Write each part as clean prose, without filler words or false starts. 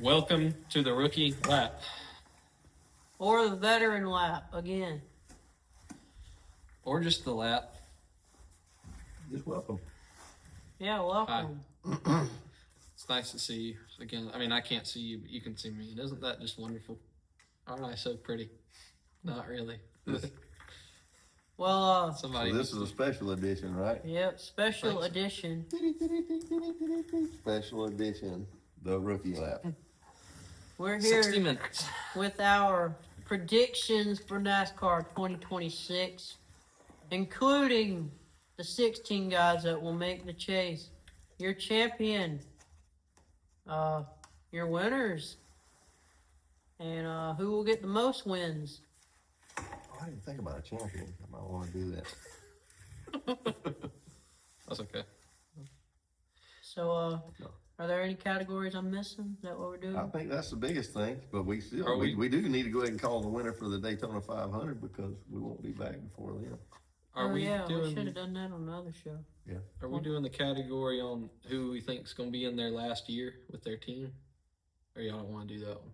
Welcome to the rookie lap. Or the veteran lap again. Or just the lap. Just welcome. Yeah, welcome. It's nice to see you again. I mean, I can't see you, but you can see me. And isn't that just wonderful? Aren't I so pretty? Not really. Well, Somebody. So this is a special edition, right? yep, special edition. Special edition, the rookie lap. We're here 60 minutes. with our predictions for NASCAR 2026, including the 16 guys that will make the chase. Your champion, your winners, and who will get the most wins. I didn't think about a champion. I might want to do that. That's okay. So, are there any categories I'm missing? Is that what we're doing? I think that's the biggest thing, but we still Are we we- do need to go ahead and call the winner for the Daytona 500 because we won't be back before then. Are we we should doing? have done that on another show. Yeah. Are we doing the category on who we think is going to be in there last year with their team? Or y'all don't want to do that one?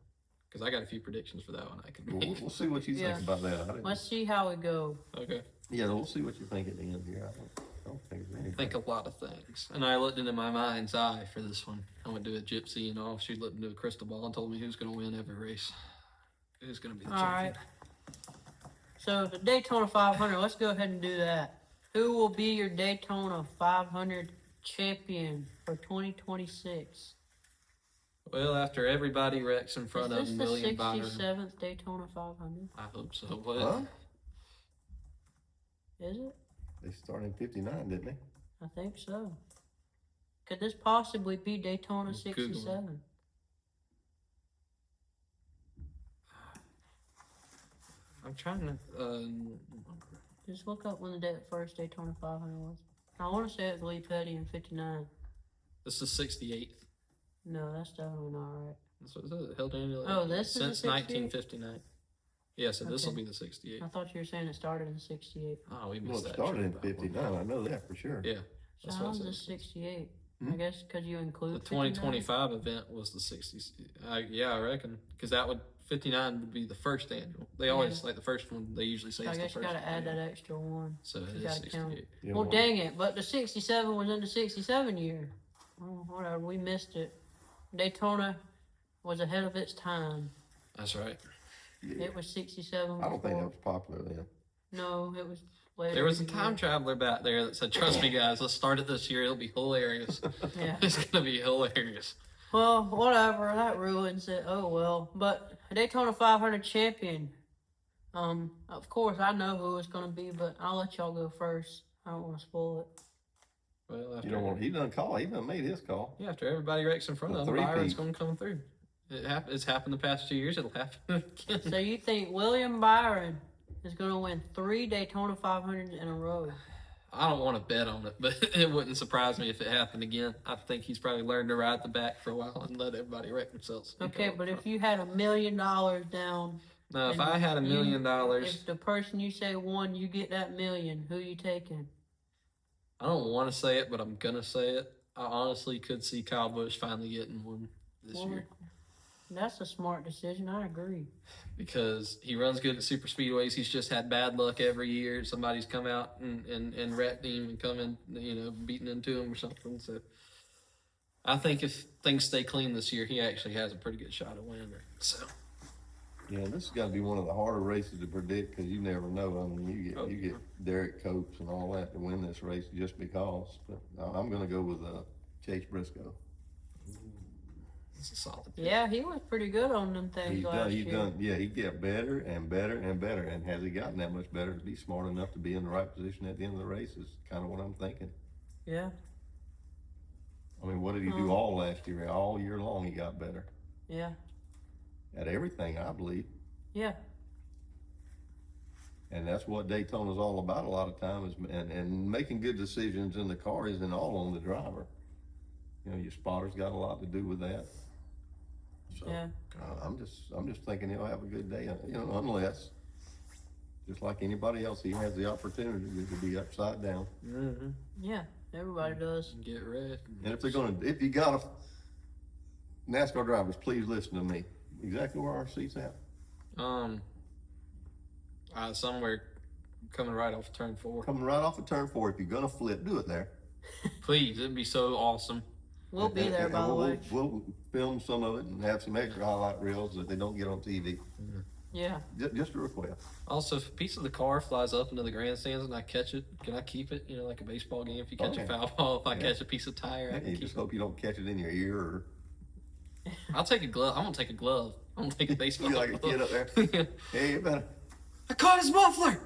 Because I got a few predictions for that one. I can make. We'll see what you Yeah. think about that. I didn't- Let's see how we go. Okay. yeah, we'll see what you think at the end here. I don't think there's anything. Think a lot of things. And I looked into my mind's eye for this one. I went to a gypsy and all. She looked into a crystal ball and told me who's going to win every race. Who's going to be the All champion. right. So the Daytona 500, let's go ahead and do that. Who will be your Daytona 500 champion for 2026? Well, after everybody wrecks in front Is of this a the million Byron. 67th Daytona 500? I hope so. But Huh? Is it? They started in 59, didn't they? I think so. Could this possibly be Daytona Let's Google it. 67? I'm trying to. Just look up when the first Daytona 500 was. I want to say it was Lee Petty in 59. This is 68th. No, that's definitely not right. That's what it says. Held annually. Oh, this is the since 1959. Yeah, so this will Okay. be the 68th. I thought you were saying it started in 68. Oh, we Well, missed it that. started in shit by one. 59. I know that for sure. Yeah, So that's how what is it this says. 68? Hmm? I guess because you The include 2025 event was the 60s. Yeah, I reckon. Because that would 59 would be the first annual. They always like the first one. They usually say 59. I it's the guess you first. got to add annual. that extra one. So it You is gotta count 68. Yeah, Well, dang it. But the 67 was in the 67 year. Oh, whatever. We missed it. Daytona was ahead of its time. That's right. Yeah. It was 67 I don't think that before. was popular then. No, it was later. There was a in the time year. traveler back there that said, "Trust me, guys. Let's start it this year. It'll be hilarious. Yeah. It's gonna be hilarious." Well, whatever. That ruins it. Oh, well. But a Daytona 500 champion. Of course, I know who it's going to be, but I'll let y'all go first. I don't want to spoil it. Well, after You don't want. He done call. He done made his call. yeah, after everybody wrecks in front The of him, three Byron's peat. gonna come through. It's happened the past 2 years. It'll happen again. So you think William Byron is going to win 3 Daytona 500s in a row? I don't want to bet on it, but it wouldn't surprise me if it happened again. I think he's probably learned to ride the back for a while and let everybody wreck themselves. Okay, but if you had $1 million down, no, if and I had $1 million, if the person you say won, you get that million, who you taking? I don't want to say it, but I'm gonna say it. I honestly could see Kyle Busch finally getting one this Well, year that's a smart decision. I agree. because he runs good at super speedways. He's just had bad luck every year. Somebody's come out and wrecked him and come in, beating into him or something. So I think if things stay clean this year, he actually has a pretty good shot at winning it. So Yeah, this has got to be one of the harder races to predict because you never know. I mean, you get Derek Coates and all that to win this race just because. But I'm going to go with Chase Briscoe. it's a solid pick. Yeah, he was pretty good on them things last year. He get better and better and better. And has he gotten that much better to be smart enough to be in the right position at the end of the race is kind of what I'm thinking. Yeah, I mean, what did he do all last year? All year long, he got better yeah, at everything, I believe. yeah. And that's what Daytona's all about a lot of times. And making good decisions in the car isn't all on the driver. Your spotter's got a lot to do with that. So Yeah. I'm just thinking he'll have a good day. Unless, just like anybody else, he has the opportunity to be upside down. Mm-hmm. Yeah, everybody does. Get red. And if you gotta NASCAR drivers, please listen to me. Exactly where our seat's at. Somewhere coming right off turn 4. Coming right off of turn 4. If you're gonna flip, do it there. Please, it'd be so awesome. We'll be there, by the way. We'll film some of it and have some extra highlight reels that they don't get on TV. Yeah. Just a request. Also, if a piece of the car flies up into the grandstands and I catch it, can I keep it? You know, like a baseball game. If you catch a foul ball, if I catch a piece of tire, I can You keep just it. hope you don't catch it in your ear or. I'll take a glove. I'm gonna take a glove. I'm gonna take a baseball You like a kid up there? Hey, you better. I caught his muffler.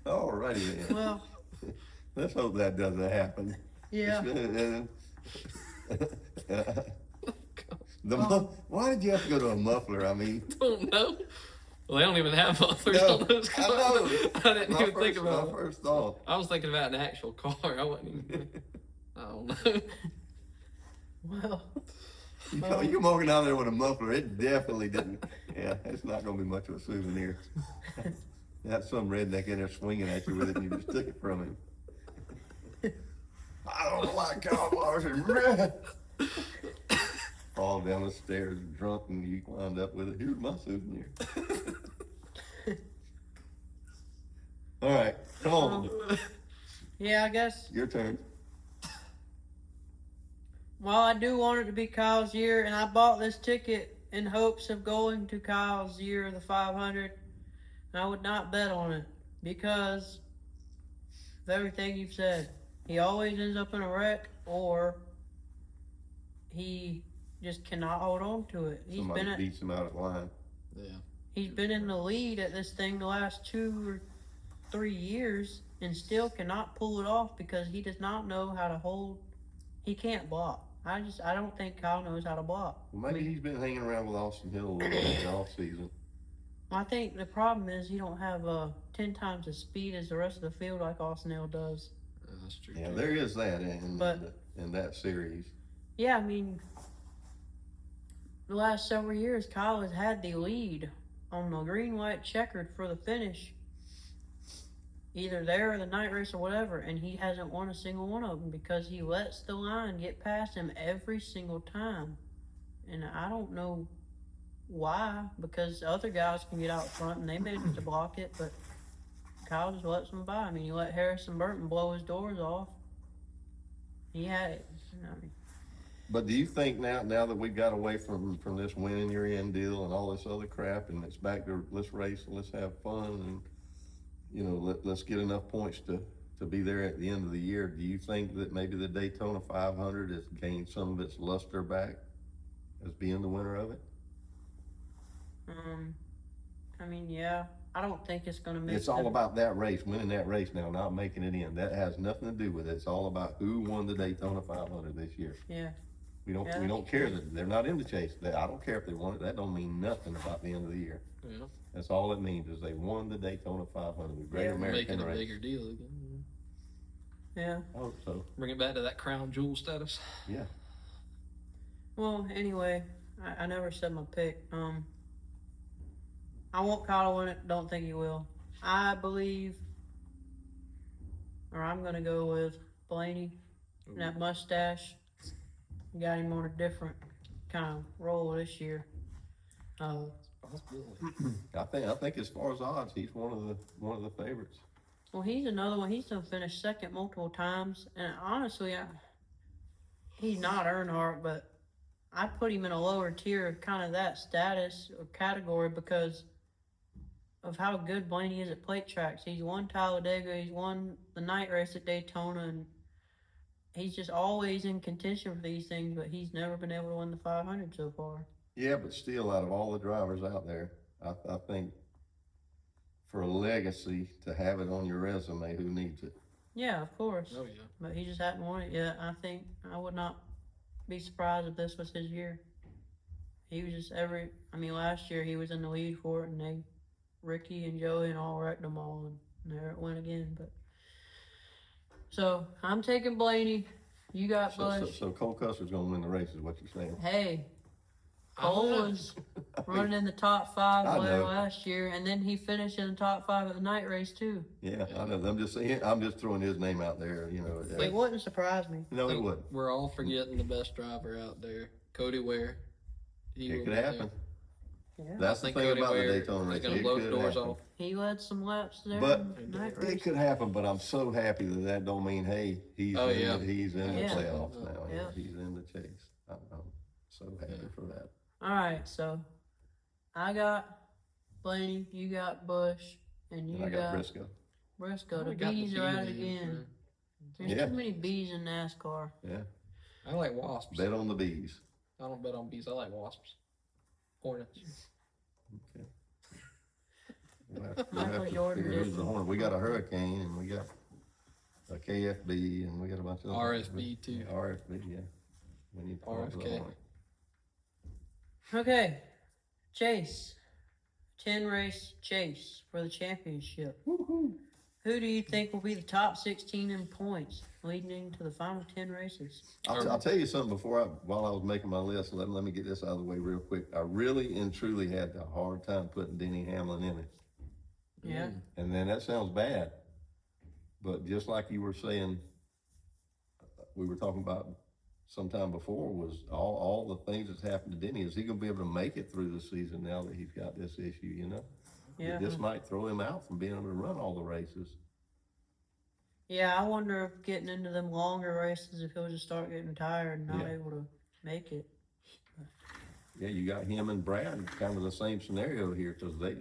Alrighty then. Well, Let's hope that doesn't happen. yeah. Why did you have to go to a muffler? I mean, Don't know. Well, they don't even have mufflers no, on those I cars. know. I didn't even think about my it. first thought. I was thinking about an actual car. I wasn't even. I don't know. Well, You walking down there with a muffler, it definitely didn't. Yeah, it's not going to be much of a souvenir. That's some redneck in there swinging at you with it and you just took it from him. I don't like cowboys and red. Fall down the stairs drunk and you climbed up with it. Here's my souvenir. All right, come on. yeah, I guess. Your turn. Well, I do want it to be Kyle's year, and I bought this ticket in hopes of going to Kyle's year of the 500. And I would not bet on it because of everything you've said. He always ends up in a wreck, or he just cannot hold on to it. Somebody beats him out of line. Yeah. He's been in the lead at this thing the last 2 or 3 years and still cannot pull it off because he does not know how to hold. He can't block. I don't think Kyle knows how to block. Well, maybe he's been hanging around with Austin Hill a little bit in the off season. I think the problem is he don't have 10 times the speed as the rest of the field like Austin Hill does. That's true. Yeah, there is that in that series. Yeah, I mean, the last several years, Kyle has had the lead on the green, white, checkered for the finish. Either there or the night race or whatever, and he hasn't won a single one of them because he lets the line get past him every single time. And I don't know why, because other guys can get out front and they manage to block it, but Kyle just lets them by. I mean, he let Harrison Burton blow his doors off. He had it. I mean, But do you think now that we've got away from this winning your end deal and all this other crap, and it's back to let's race and let's have fun and let's get enough points to be there at the end of the year? Do you think that maybe the Daytona 500 has gained some of its luster back as being the winner of it? I mean, yeah. I don't think it's going to make. It's all about that race, winning that race now, not making it in. That has nothing to do with it. It's all about who won the Daytona 500 this year. Yeah. We don't care that they're not in the chase. I don't care if they won it. That don't mean nothing about the end of the year. Yeah. That's all it means is they won the Daytona 500, the Great American Making a Race. bigger deal again. Yeah. I hope so. Bring it back to that crown jewel status. Yeah. Well, anyway, I never said my pick. I want Kyle to win it. Don't think he will. I believe, or I'm going to go with Blaney and that mustache. Got him on a different kind of roll this year. I think as far as odds, he's one of the favorites. Well, he's another one. He's done finished second multiple times, and honestly, he's not Earnhardt, but I put him in a lower tier of kind of that status or category because of how good Blaney is at plate tracks. He's won Talladega, he's won the night race at Daytona, and he's just always in contention for these things, but he's never been able to win the 500 so far. Yeah, but still, out of all the drivers out there, I think for a legacy to have it on your resume, who needs it? Yeah, of course. Oh yeah. But he just hadn't won it yet. I think I would not be surprised if this was his year. He was just last year he was in the lead for it, and Ricky and Joey and all wrecked them all, and there it went again. But so I'm taking Blaney. You got Bush. So Cole Custer's going to win the race, is what you're saying? Hey, I don't Cole know. was running in the top 5 I there know. last year, and then he finished in the top 5 at the night race too. Yeah, I know. I'm just saying. I'm just throwing his name out there. You know. It wouldn't surprise me. No, it Think wouldn't. We're all forgetting the best driver out there, Cody Ware. He will It could be there. happen. Yeah. That's I the think thing Cody about the Ware Daytona is race. going to It blow the could doors happen. off. He led some laps there But in the night It race. could happen, but I'm so happy that don't mean, hey, he's Oh, in yeah. he's in the Yeah. playoffs now. Yeah. He's in the chase. I'm so happy Yeah. for that. All right, so I got Blaney, you got Bush, and you And I got Briscoe. Briscoe. The We got bees few are at of it these, again. There's Yeah. too many bees in NASCAR. Yeah, I like wasps. bet on the bees. I don't bet on bees. I like wasps. Hornets. Okay. We'll Michael have to Jordan figure who's the different. horn. We got a hurricane, and we got a KFB, and we got a bunch of RSB too. Yeah, RSB, yeah. We need to come up with a RFK. horn. Okay, Chase. 10 race chase for the championship. Woo-hoo. Who do you think will be the top 16 in points leading into the final 10 races? I'll tell you something while I was making my list. Let me get this out of the way real quick. I really and truly had a hard time putting Denny Hamlin in it. Yeah. And then that sounds bad, but just like you were saying, we were talking about sometime before, was all the things that's happened to Denny. Is he going to be able to make it through the season now that he's got this issue? You know, Yeah. this might throw him out from being able to run all the races. Yeah, I wonder if getting into them longer races, if he'll just start getting tired and not Yeah. able to make it. Yeah, you got him and Brad kind of the same scenario here because they,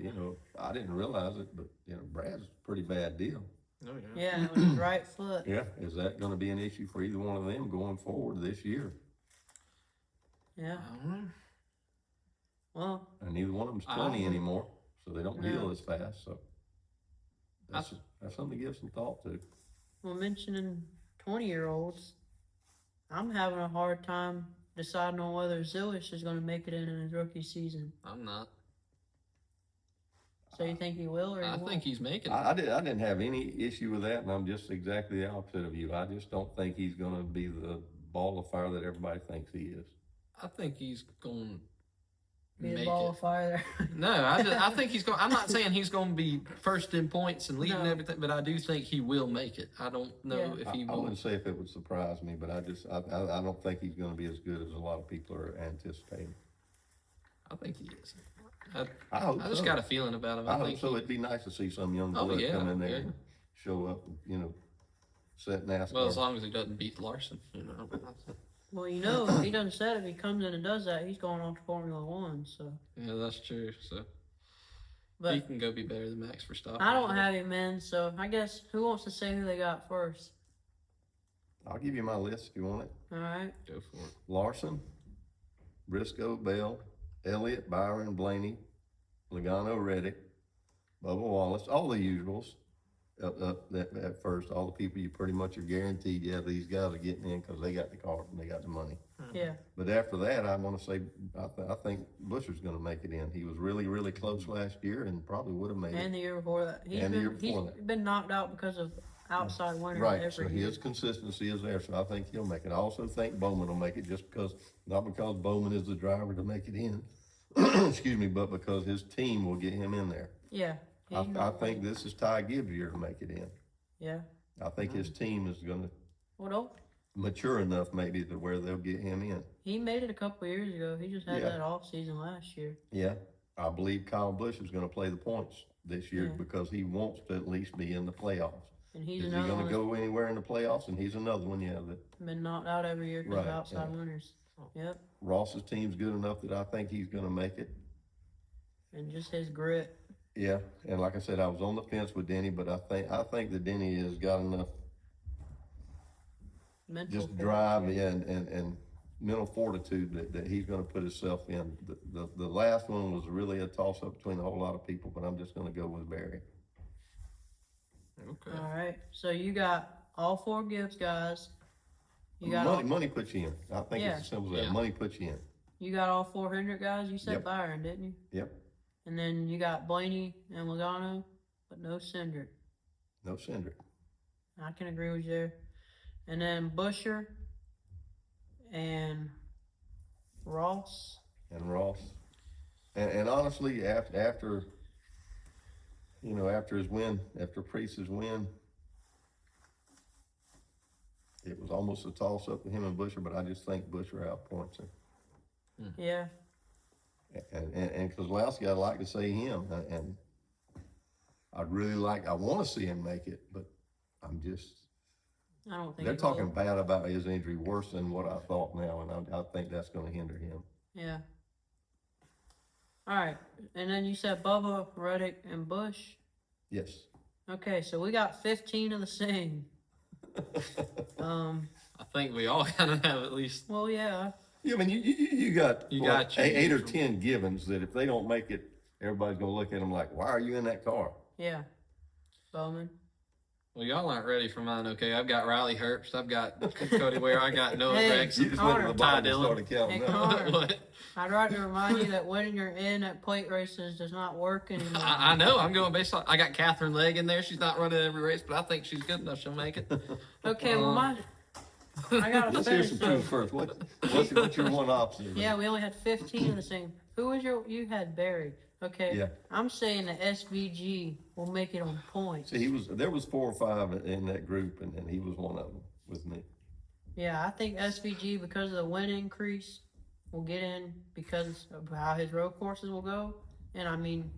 I didn't realize it, but Brad's a pretty bad deal. Oh Yeah, with his right foot. Yeah, is that going to be an issue for either one of them going forward this year? Yeah. I don't know. Well, And neither one of them's 20 anymore, so they don't heal No. as fast. So that's something to give some thought to. well, mentioning 20-year-olds, I'm having a hard time deciding on whether Zillish is going to make it in his rookie season. I'm not. So you think he will or he I won't? think he's making it. I didn't have any issue with that, and I'm just exactly the opposite of you. I just don't think he's going to be the ball of fire that everybody thinks he is. I think he's going to Be make a ball it. of fire there. No, I think he's going. I'm not saying he's going to be first in points and leading No. everything, but I do think he will make it. I don't know Yeah. if he I will. wouldn't say if it would surprise me, but I don't think he's going to be as good as a lot of people are anticipating. I think he is. I hope I just so. got a feeling about him. I I hope think so. he- It'd be nice to see some young Oh, blood yeah, come in there yeah. and show up, set NASCAR. well, as long as he doesn't beat Larson, Well, if he doesn't set, if he comes in and does that, he's going on to Formula One. So, Yeah, that's true. So he but can go be better than Max Verstappen. I don't have him in. So I guess who wants to say who they got first? I'll give you my list if you want it. All right. Go for it. Larson, Briscoe, Bell, Elliott, Byron, Blaney, Logano, Reddick, Bubba Wallace, all the usuals. At first, all the people you pretty much are guaranteed, these guys are getting in because they got the car and they got the money. Yeah. But after that, I want to say, I think Busher's going to make it in. He was really, really close last year and probably would have made And it. the year before that, And the year before he's been knocked out because of outside winners Right, every so year. his consistency is there, so I think he'll make it. I also think Bowman will make it not because Bowman is the driver to make it in, excuse me, but because his team will get him in there. Yeah. I think this is Ty Gibbs' year to make it in. Yeah. I think his team is going to Well, no, mature enough maybe to where they'll get him in. he made it a couple of years ago. He just had Yeah. that off season last year. Yeah, I believe Kyle Busch is going to play the points this year Yeah. because he wants to at least be in the playoffs. And he's Is he another going one to go anywhere in the playoffs? And he's another one, that's been knocked out every year because Right, of outside yeah. winners. Yep. Ross's team's good enough that I think he's going to make it. And just his grit. Yeah, and like I said, I was on the fence with Denny, but I think that Denny has got enough Mental just fortitude. drive and mental fortitude that he's going to put himself in. The last one was really a toss up between a whole lot of people, but I'm just going to go with Barry. Okay. All right. So you got all 4 Gibbs guys. You got Money puts you in. I think Yeah. it's as simple as that. Yeah. Money puts you in. you got all 400 guys. You said Yep. Byron, didn't you? Yep. And then you got Blaney and Logano, but no Cindric. No Cindric. I can agree with you there. And then Busher and Ross and Ross. And honestly, after after his win, after Priest's win, it was almost a toss up with him and Busher, but I just think Busher outpoints him. Yeah. And Kozlowski, I'd like to see him, and I want to see him make it, but I don't think they're he talking will. bad about his injury, worse than what I thought now, and I think that's going to hinder him. Yeah. All right, and then you said Bubba, Reddick, and Bush. Yes. Okay, so we got 15 of the same. I think we all kind of have at least. Well, yeah. Yeah, I mean, you got eight or choose. 10 givens that if they don't make it, everybody's going to look at them like, why are you in that car? Yeah. Bowman. Well, y'all aren't ready for mine, okay? I've got Riley Herbst. I've got Cody Ware. I got Noah Hey, Gregson. You just went to the Ty bottom and Dillon. started counting Hey, up. Connor. What? I'd like to remind you that when you're in at plate races does not work anymore. I know. I'm going based on. I got Catherine Legg in there. She's not running every race, but I think she's good enough. She'll make it. Okay, well, I gotta Let's hear finish. some So, truth first. What's your one option? yeah, we only had 15 of the same. Who was you had Barry? Okay. Yeah. I'm saying that SVG will make it on points. See, there was 4 or 5 in that group, and he was one of them with me. Yeah, I think SVG, because of the win increase, will get in because of how his road courses will go. And I mean,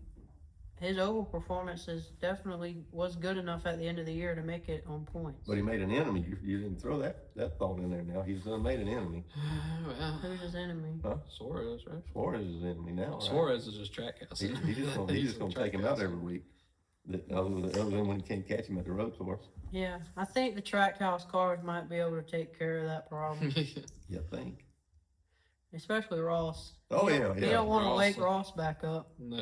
his oval performances definitely was good enough at the end of the year to make it on points. But he made an enemy. You didn't throw that thought in there now. He's done made an enemy. Well, Who's his enemy? Huh? Suarez, right? Suarez is an enemy now, right? Suarez is just track house. He's just gonna take him out every week. Other than when you can't catch him at the road course. Yeah, I think the Trackhouse cars might be able to take care of that problem, You think? especially Ross. Oh, You yeah, don't- yeah. You don't want to Ross. wake Ross back up. No.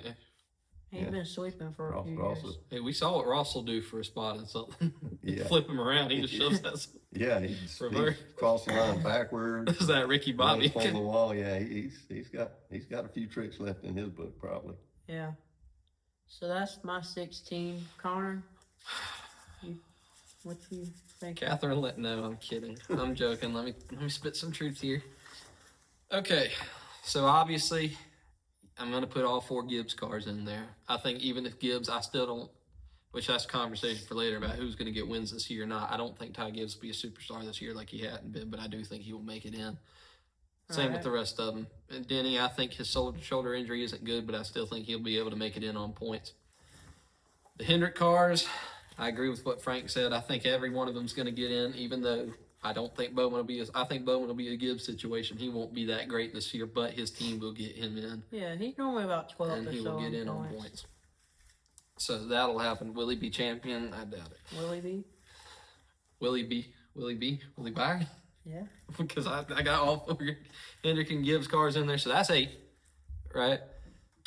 He's Yeah. been sweeping for a Ross, few Ross years. is, Hey, we saw what Ross will do for a spot and something. Yeah. Flip him around. He just shoves us. yeah, he's Reverse. crossed the line backwards. Is that Ricky Bobby? runs on the wall. Yeah, he's got a few tricks left in his book probably. Yeah. So that's my 16. Connor, what you think? Catherine, no, I'm kidding. I'm joking. Let me spit some truth here. Okay, so obviously, I'm gonna put all 4 Gibbs cars in there. I think even if Gibbs, I still don't. Which that's a conversation for later about who's gonna get wins this year or not. I don't think Ty Gibbs will be a superstar this year like he hadn't been, but I do think he will make it in. Same with Alright. the rest of them. And Denny, I think his shoulder injury isn't good, but I still think he'll be able to make it in on points. The Hendrick cars, I agree with what Frank said. I think every one of them's going to get in, even though I don't think Bowman will be. I think Bowman will be a Gibbs situation. He won't be that great this year, but his team will get him in, Yeah, he's normally about 12 and or he so will get in on points. points. So that'll happen. Will he be champion? I doubt it. Will he be? Will he be? Will he buy? Yeah. Because I got all 4 Hendrick and Gibbs cars in there, so that's 8, right?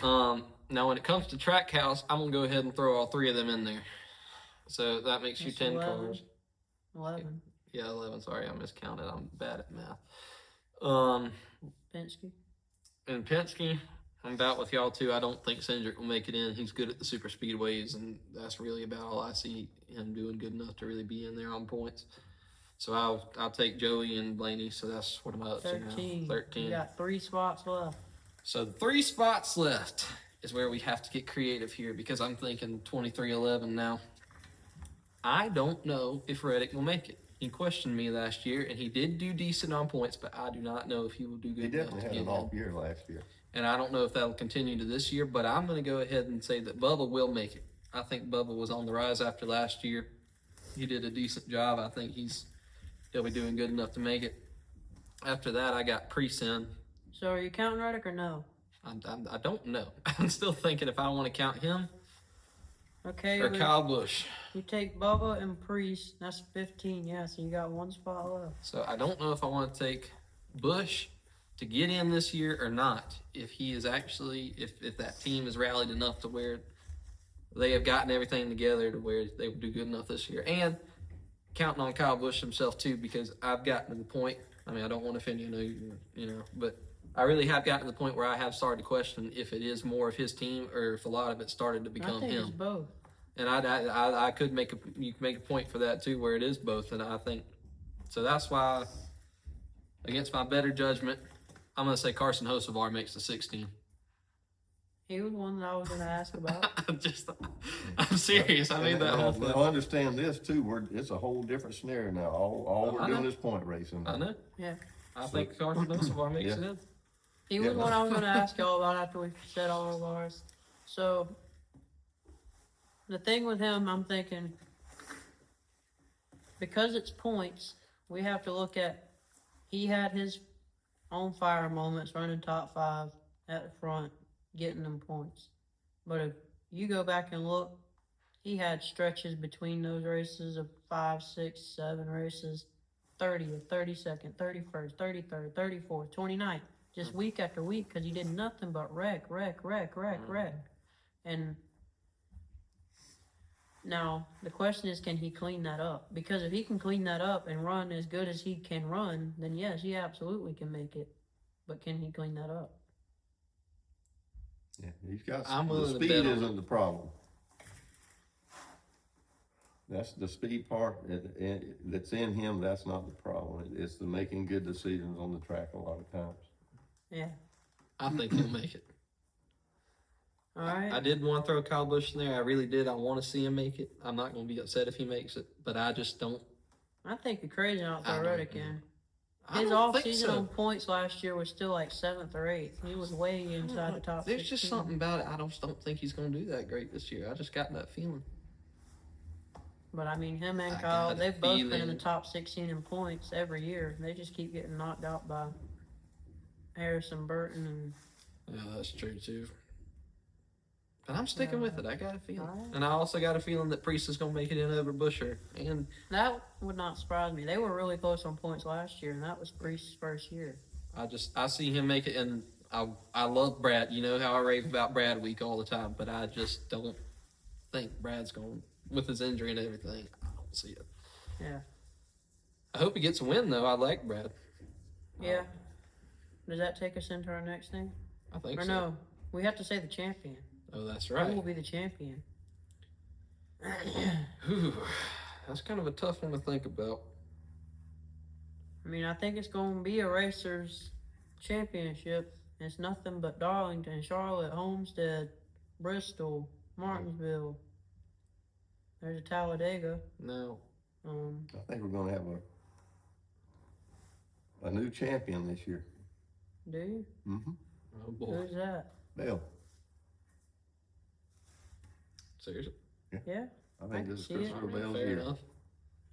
Now when it comes to Trackhouse, I'm gonna go ahead and throw all 3 of them in there. So that makes you That's 10 11. cars. 11. Yeah, 11. Sorry, I miscounted. I'm bad at math. Penske. And Penske, I'm about with y'all too. I don't think Cindric will make it in. He's good at the super speedways, and that's really about all I see him doing good enough to really be in there on points. So I'll take Joey and Blaney. So that's what am I up to 13. now? 13. You got 3 spots left. So the 3 spots left is where we have to get creative here because I'm thinking 23-11 now. I don't know if Reddick will make it. He questioned me last year, and he did do decent on points, but I do not know if he will do He good enough definitely to had get an in. off year last year. And I don't know if that'll continue to this year, but I'm going to go ahead and say that Bubba will make it. I think Bubba was on the rise after last year. He did a decent job. I think he'll be doing good enough to make it. After that, I got Presin. So are you counting Reddick or no? I don't know. I'm still thinking if I want to count him Okay. or Kyle Busch. You take Bubba and Priest. That's 15. Yeah, so you got 1 spot left. So I don't know if I want to take Busch to get in this year or not. If he is actually, if that team has rallied enough to where they have gotten everything together to where they will do good enough this year. And counting on Kyle Busch himself too, because I've gotten to the point, I mean, I don't want to offend you, but I really have gotten to the point where I have started to question if it is more of his team or if a lot of it started to I become think it's him. both. And I could you could make a point for that too, where it is both. And I think, so that's why, against my better judgment, I'm gonna say Carson Hocevar makes the 16. He was one that I was going to ask about. I'm serious. I made that whole thing. Now understand this too. It's a whole different scenario now. All we're I doing know. is point racing. I know. Yeah. I think Carson Hocevar makes Yeah. it in. He was one I was going to ask y'all about after we said all of ours. So, the thing with him, I'm thinking, because it's points, we have to look at, he had his on fire moments running top 5 at the front, getting them points. But if you go back and look, he had stretches between those races of 5, 6, 7 races, 30th, 32nd, 31st, 33rd, 34th, 29th, just week after week, because he did nothing but wreck. And now the question is, can he clean that up? Because if he can clean that up and run as good as he can run, then yes, he absolutely can make it. But can he clean that up? Yeah, he's got I'm the willing to speed bet on isn't the problem. That's the speed part that's in him. That's not the problem. It's the making good decisions on the track a lot of times. Yeah. I think he'll make it. All right. I did want to throw Kyle Busch in there. I really did. I want to see him make it. I'm not going to be upset if he makes it, but I just don't. I think you're crazy not to I throw don't Reddick know. in. I His don't off think season so. on points last year was still like 7th or 8th. He was way inside the top. There's 16. just something about it. I just don't think he's going to do that great this year. I just got that feeling. But I mean, him and I Kyle, got a they've both been in the feeling. top 16 in points every year. They just keep getting knocked out by Harrison Burton and. Yeah, that's true too. But I'm sticking with it. I got a feeling, Alright. and I also got a feeling that Priest is going to make it in over Busher. And That would not surprise me. They were really close on points last year, and that was Priest's first year. I see him make it. And I love Brad. You know how I rave about Brad Week all the time, but I just don't think Brad's going with his injury and everything. I don't see it. Yeah. I hope he gets a win though. I like Brad. Yeah. Does that take us into our next thing? I think Or so. no? We have to say the champion. Oh, that's Who right. will be the champion? Whew. That's kind of a tough one to think about. I mean, I think it's going to be a racers championship. It's nothing but Darlington, Charlotte, Homestead, Bristol, Martinsville. There's a Talladega. No. I think we're going to have a new champion this year. Do you? Mm-hmm. Oh boy. Who's that? Bell. Seriously. Yeah. I I think can this is see it. Christopher Bell's Fair year. enough.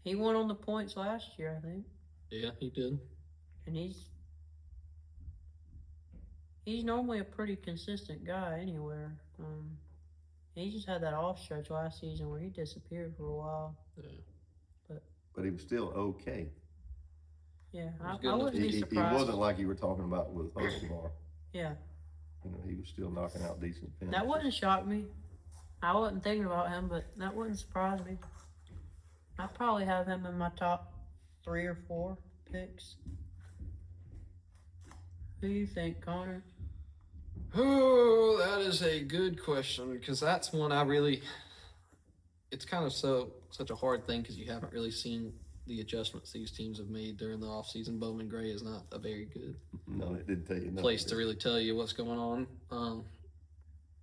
He won on the points last year, I think. Yeah, he did. And he's normally a pretty consistent guy anywhere. He just had that off stretch last season where he disappeared for a while. Yeah. But he was still okay. Yeah, was I good enough. wouldn't be He surprised. wasn't like you were talking about with Hocevar. Yeah, You know, he was still knocking out decent finishes. that wouldn't shock me. I wasn't thinking about him, but that wouldn't surprise me. I'd probably have him in my top 3 or 4 picks. Who do you think, Connor? Oh, that is a good question because that's one I really. It's kind of such a hard thing because you haven't really seen the adjustments these teams have made during the offseason. Bowman Gray is not a very good No, it didn't tell you nothing. place to really tell you what's going on.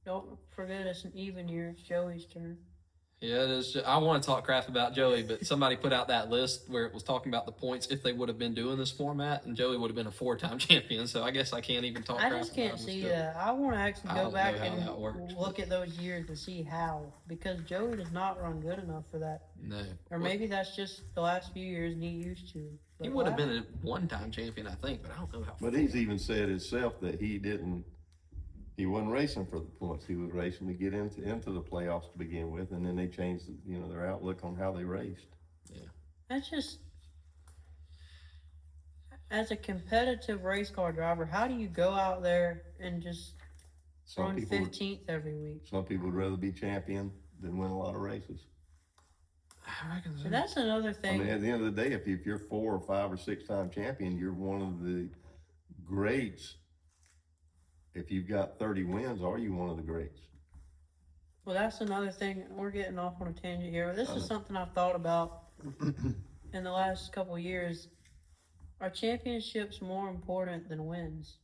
Don't forget it's an even year. It's Joey's turn. Yeah, it is. I want to talk crap about Joey, but somebody put out that list where it was talking about the points if they would have been doing this format, and Joey would have been a 4-time champion. So I guess I can't even talk. I crap just can't about him see still. that. I want to actually I go don't back know how and that works, look at those years to see how, because Joey does not run good enough for that. No, Or maybe that's just the last few years and he used to. he But would have last- been a 1-time champion, I think, but I don't know how. But he's even said himself that he wasn't racing for the points. He was racing to get into the playoffs to begin with, and then they changed, their outlook on how they raced. That's just, as a competitive race car driver, how do you go out there and just Some run people, 15th every week? some people would rather be champion than win a lot of races. I reckon so. And that's another I thing. mean, at the end of the day, if you're 4 or 5 or 6-time champion, you're one of the greats. If you've got 30 wins, are you one of the greats? Well, that's another thing. We're getting off on a tangent here, but this is something I've thought about in the last couple of years. Are championships more important than wins?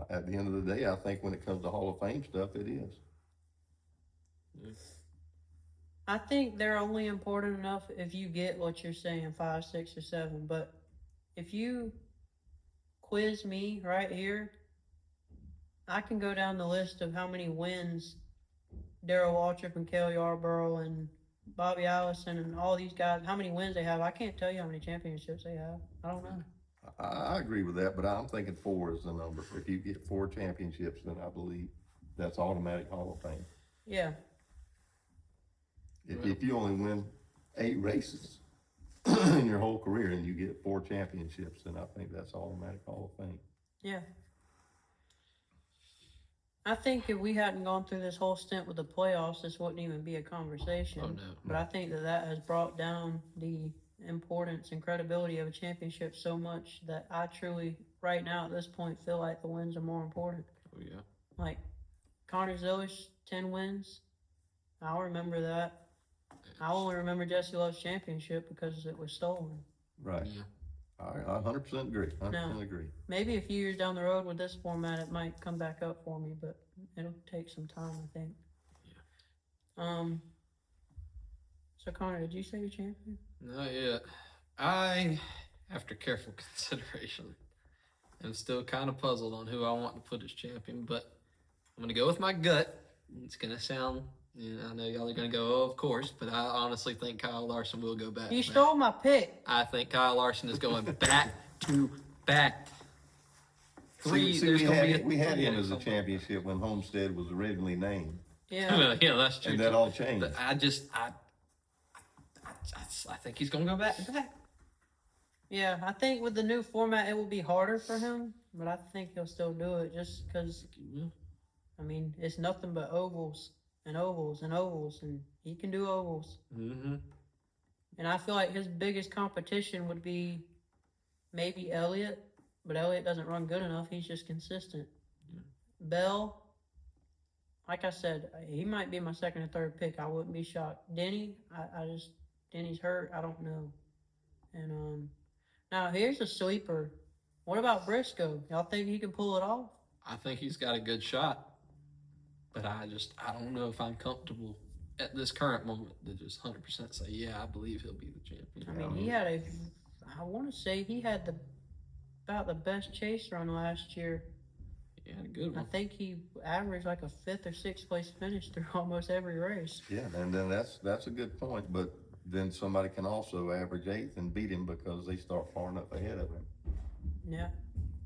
At the end of the day, I think when it comes to Hall of Fame stuff, it is. I think they're only important enough if you get what you're saying, 5, 6, or 7. But if you quiz me right here, I can go down the list of how many wins Darrell Waltrip and Cale Yarborough and Bobby Allison and all these guys, how many wins they have. I can't tell you how many championships they have. I don't know. I agree with that, but I'm thinking 4 is the number. If you get 4 championships, then I believe that's automatic Hall of Fame. Yeah. If you only win 8 races in your whole career and you get 4 championships, then I think that's automatic Hall of Fame. Yeah. I think if we hadn't gone through this whole stint with the playoffs, this wouldn't even be a conversation. Oh, no. But I think that has brought down the importance and credibility of a championship so much that I truly, right now at this point, feel like the wins are more important. Oh, yeah. Like Connor Zilish, 10 wins. I'll remember that. I only remember Jesse Love's championship because it was stolen. Right. Yeah. I 100% agree. 100% agree. Maybe a few years down the road with this format, it might come back up for me, but it'll take some time, I think. Yeah. So Connor, did you say your champion? Not yet. I, after careful consideration, am still kind of puzzled on who I want to put as champion, but I'm going to go with my gut. It's going to sound, I know y'all are going to go, oh, of course, but I honestly think Kyle Larson will go back. You stole my pick. I think Kyle Larson is going back to back. We had him as a somewhere. championship when Homestead was originally named. Yeah. Yeah, that's true. And that all changed. But I think he's going to go back to back. Yeah, I think with the new format, it will be harder for him, but I think he'll still do it just because, I mean, it's nothing but ovals and ovals and ovals, and he can do ovals. Mm-hmm. And I feel like his biggest competition would be maybe Elliott, but Elliott doesn't run good enough. He's just consistent. Yeah. Bell, like I said, he might be my second or third pick. I wouldn't be shocked. Denny, Denny's hurt. I don't know. And now here's a sleeper. What about Briscoe? Y'all think he can pull it off? I think he's got a good shot, but I don't know if I'm comfortable at this current moment to just 100% say, yeah, I believe he'll be the champion. I mean, I want to say he had about the best chase run last year. He had a good I one. think he averaged like a 5th or 6th place finish through almost every race. Yeah, and then that's a good point, but then somebody can also average 8th and beat him because they start far enough ahead of him. Yeah.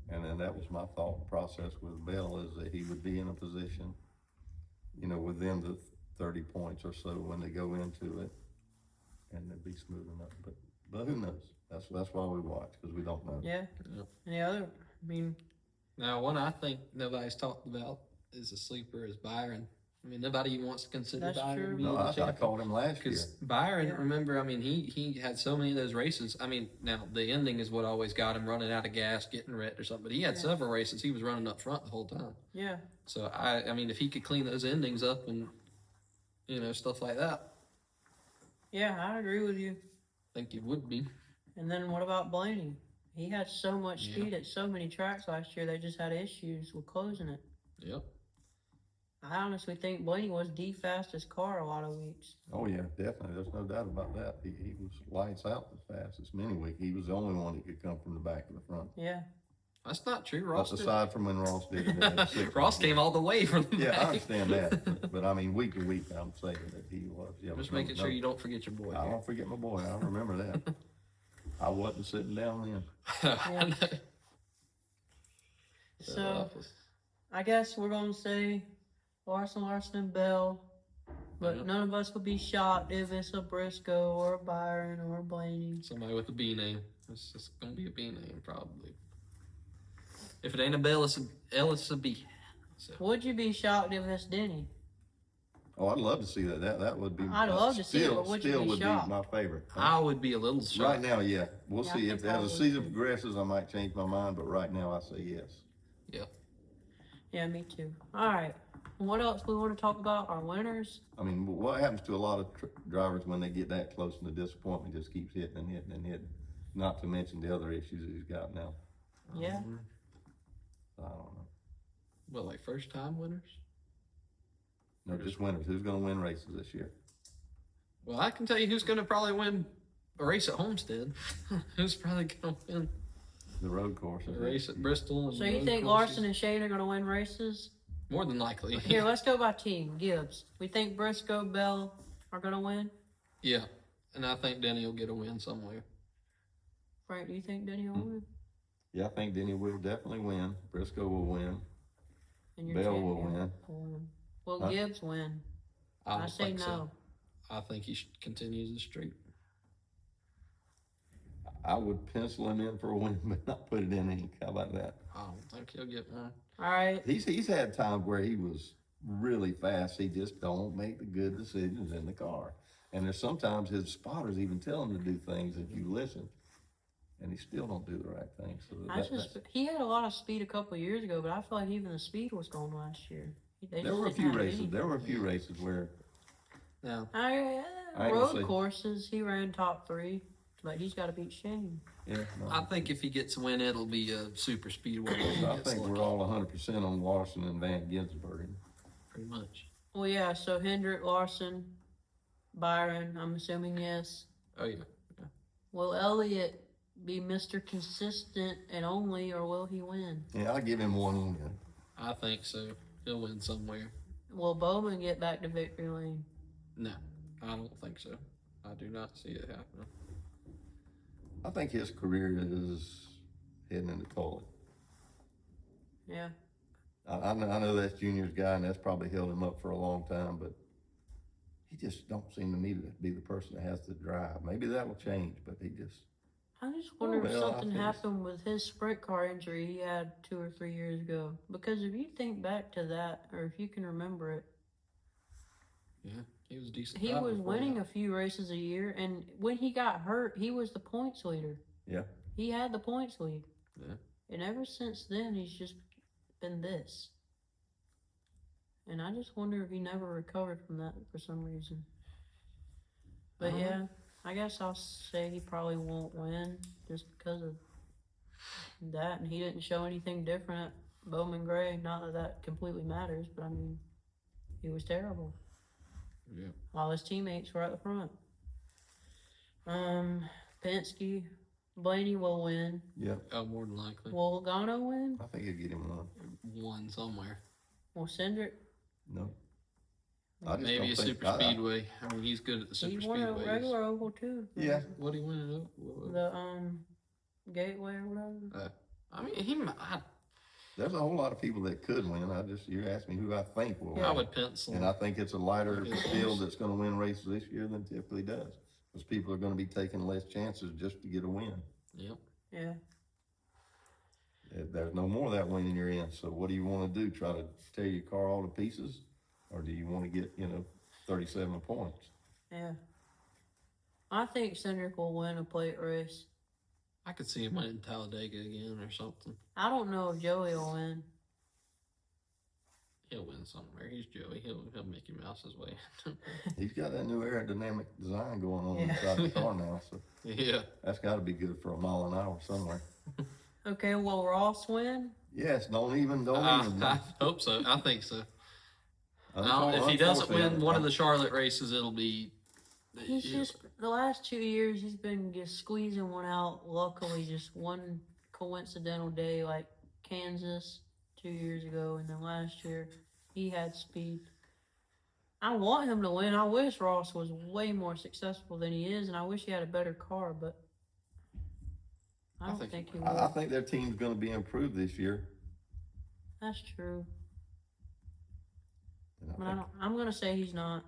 And then that was my thought process with Bell, is that he would be in a position, within the 30 points or so when they go into it, and they'd be smooth enough. But who knows? That's why we watch, because we don't know. Yeah. Yep. And the other, I mean, Now, one I think nobody's talked about is a sleeper is Byron. I mean, nobody even wants to consider That's Byron true. being No, the I champion. called him last year. Because Byron, Yeah. remember, I mean, he had so many of those races. I mean, now the ending is what always got him running out of gas, getting wrecked or something. But he had several races he was running up front the whole time. yeah. So I mean, if he could clean those endings up and stuff like that, Yeah, I agree with you. I think he would be. And then what about Blaney? He had so much Yeah. speed at so many tracks last year, they just had issues with closing it. Yep. I honestly think Blaney was the fastest car a lot of weeks. Oh yeah, definitely. There's no doubt about that. He was lights out the fastest many week. He was the only one that could come from the back to the front. Yeah. That's not true. Ross That's did. aside from when Ross did it. at 6. Ross came all the way from the Yeah, back. I understand that, but I mean, week to week, I'm saying that he was. Yeah, Just no- making no- sure you don't forget your boy. I don't forget my boy. I remember that. I wasn't sitting down then. I know. So I guess we're gonna say Larson, and Bell, but Yeah. none of us would be shocked if it's a Briscoe or a Byron or a Blaney. Somebody with a B name. It's just gonna be a B name probably. If it ain't a Bell, it's a B. So Would you be shocked if it's Denny? Oh, I'd love to see that. That would be. I'd love to see it, but would you still be would shocked? be my favorite. I would be a little Right shocked. now, yeah. We'll Yeah, I see. If think I as the would season too. progresses, I might change my mind. But right now, I say yes. Yep. Yeah, me too. All right. What else we want to talk about? Our winners? I mean, what happens to a lot of drivers when they get that close and the disappointment just keeps hitting and hitting and hitting? Not to mention the other issues that he's got now. Yeah. Mhm. I don't know. Well, like first time winners. No, just winners. Who's going to win races this year? Well, I can tell you who's going to probably win a race at Homestead. Who's probably going to win The road courses. a race at Bristol? And So you road think courses? Larson and Shane are going to win races? More than likely. Here, let's go by team. Gibbs. We think Briscoe, Bell are going to win. Yeah, and I think Denny will get a win somewhere. Frank, do you think Denny will win? Yeah, I think Denny will definitely win. Briscoe will win. And your Bell will champion win. will win. Will Huh? Gibbs win? I I don't say think no. so. I think he continues the streak. I would pencil him in for a win, but not put it in ink. How about that? I don't think he'll get one. All right. He's had times where he was really fast. He just don't make the good decisions in the car. And there's sometimes his spotters even tell him to do things if you listen, and he still don't do the right thing. So He had a lot of speed a couple of years ago, but I feel like even the speed was gone last year. there were a few races. There were a few races where No. I ain't gonna Road say- courses, he ran top 3, but he's got to beat Shane. yeah. No. I think if he gets a win, it'll be a super speedway. So I think we're all 100% on Larson and Van Ginsberg. pretty much. Well, yeah. So Hendrick, Larson, Byron. I'm assuming yes. Oh yeah. Will Elliott be Mr. Consistent and only, or will he win? Yeah, I'll give him one win. I think so. He'll win somewhere. Will Bowman get back to victory lane? No, I don't think so. I do not see it happening. I think his career is heading in the toilet. Yeah. I know that's Junior's guy, and that's probably held him up for a long time, but he just don't seem to me to be the person that has the drive. Maybe that will change, but he just. I just wonder if Well, I something think happened with his sprint car injury he had 2 or 3 years ago. Because if you think back to that, or if you can remember it, Yeah, he was a decent. he driver was before winning that. a few races a year, and when he got hurt, he was the points leader. Yeah. He had the points lead. Yeah. And ever since then, he's just been this. And I just wonder if he never recovered from that for some reason. But Uh-huh. yeah, I guess I'll say he probably won't win just because of that. And he didn't show anything different at Bowman Gray. Not that that completely matters, but I mean, he was terrible. Yeah. While his teammates were at the front. Penske, Blaney will win. Yeah, Oh, more than likely. Will Logano win? I think he'll get him one. One somewhere. Will Cindric? No. I just Maybe don't a think- super speedway. I mean, he's good at the super He won a speedways. regular oval too. Yeah. What he win it up? The Gateway or whatever. I mean, he. There's a whole lot of people that could win. You asked me who I think will win. I would pencil. And I think it's a lighter Yeah. field that's going to win races this year than typically does. Because people are going to be taking less chances just to get a win. Yep. Yeah. There's no more of that win in your end. So what do you want to do? Try to tear your car all to pieces? Or do you want to get, 37 points? Yeah. I think Cindric will win a plate race. I could see him winning Talladega again or something. I don't know if Joey will win. He'll win somewhere. He's Joey. He'll Mickey Mouse his way. He's got that new aerodynamic design going on Yeah. inside the car now. So Yeah. that's got to be good for a mile an hour somewhere. Okay, will Ross win? Yes, don't even. I hope so. I think so. If he doesn't win one of the Charlotte races, it'll be. He's just, the last 2 years, he's been just squeezing one out. Luckily, just one coincidental day like Kansas 2 years ago, and then last year, he had speed. I want him to win. I wish Ross was way more successful than he is, and I wish he had a better car, but I don't think he will. I think their team's going to be improved this year. That's true. And But I'm going to say he's not.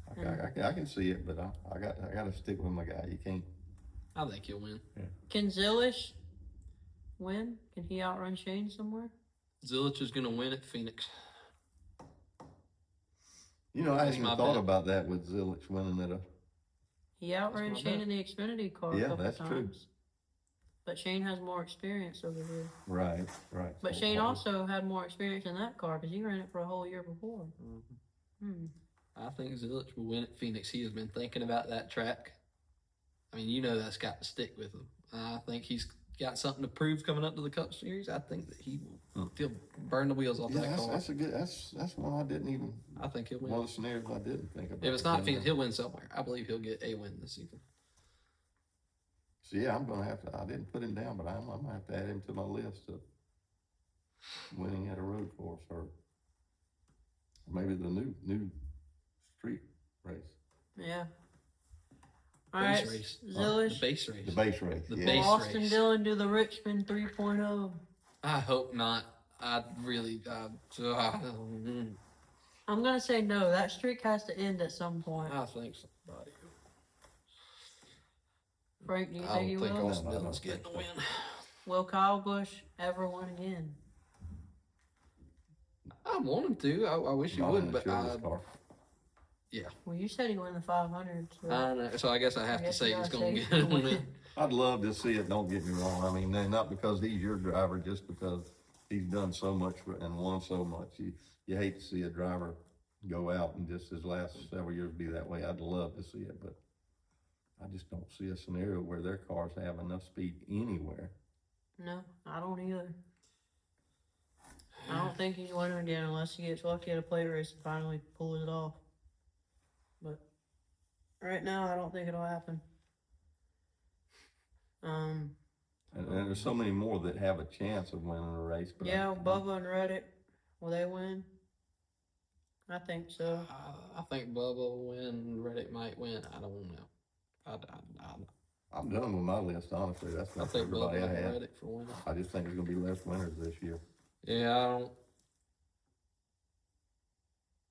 I can see it, but I got to stick with my guy. You can't. I think he'll win. Can Zilish win? Can he outrun Shane somewhere? Zilich is going to win at Phoenix. I That's hadn't my even thought bet. about that with Zilich winning at a. He outran That's my Shane bet. in the Xfinity car a Yeah, couple that's true. times. But Shane has more experience over here. Right. But So, Shane also had more experience in that car because he ran it for a whole year before. I think Zilich will win at Phoenix. He has been thinking about that track. I mean, that's got to stick with him. I think he's got something to prove coming up to the Cup Series, I think that he'll burn the wheels off Yeah, that car. that's a good. That's one I didn't even. I think he'll win. One of the scenarios I didn't think about. If it's not Phoenix, he'll win somewhere. I believe he'll get a win this season. So yeah, I'm gonna have to. I didn't put him down, but I'm gonna have to add him to my list of winning at a road course, or maybe the new street race. Yeah. All Base right, race. Zillish. The base race. The base race. The yeah. base Will Austin race. Dillon do the Richmond 3.0? I hope not. I really. I'm gonna say no. That streak has to end at some point. I think somebody. Frank, do you I think he don't think will? Austin No, I don't Dillon's getting think the so. win. Will Kyle Busch ever win again? I want him to. I wish he Not would, in a but children's car. Well, you said he won the 500. So I know. So I guess I have to guess say you he's gotta going to say get he's a gonna win. win. I'd love to see it. Don't get me wrong. I mean, not because he's your driver, just because he's done so much and won so much. You hate to see a driver go out and just his last several years be that way. I'd love to see it, but I just don't see a scenario where their cars have enough speed anywhere. No, I don't either. I don't think he's winning again unless he gets lucky at a plate race and finally pulls it off. But right now, I don't think it'll happen. And there's so many more that have a chance of winning a race. But Yeah, Bubba and Reddick, will they win? I think so. I think Bubba will win. Reddick might win. I don't know. I'm done with my list, honestly. That's I not think Bubba everybody I and have. Reddick for winning. I just think there's going to be less winners this year. Yeah, I don't.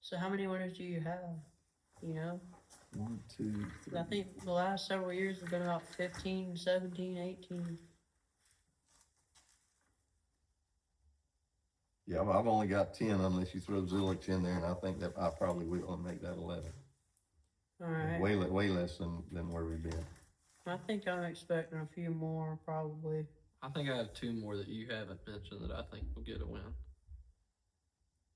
So how many winners do you have? You know? 1, 2, 3. I think the last several years have been about 15, 17, 18. Yeah, I've only got 10 unless you throw Zillich in there, and I think that I probably will make that 11. All right. Way less than where we've been. I think I'm expecting a few more, probably. I think I have two more that you haven't mentioned that I think will get a win.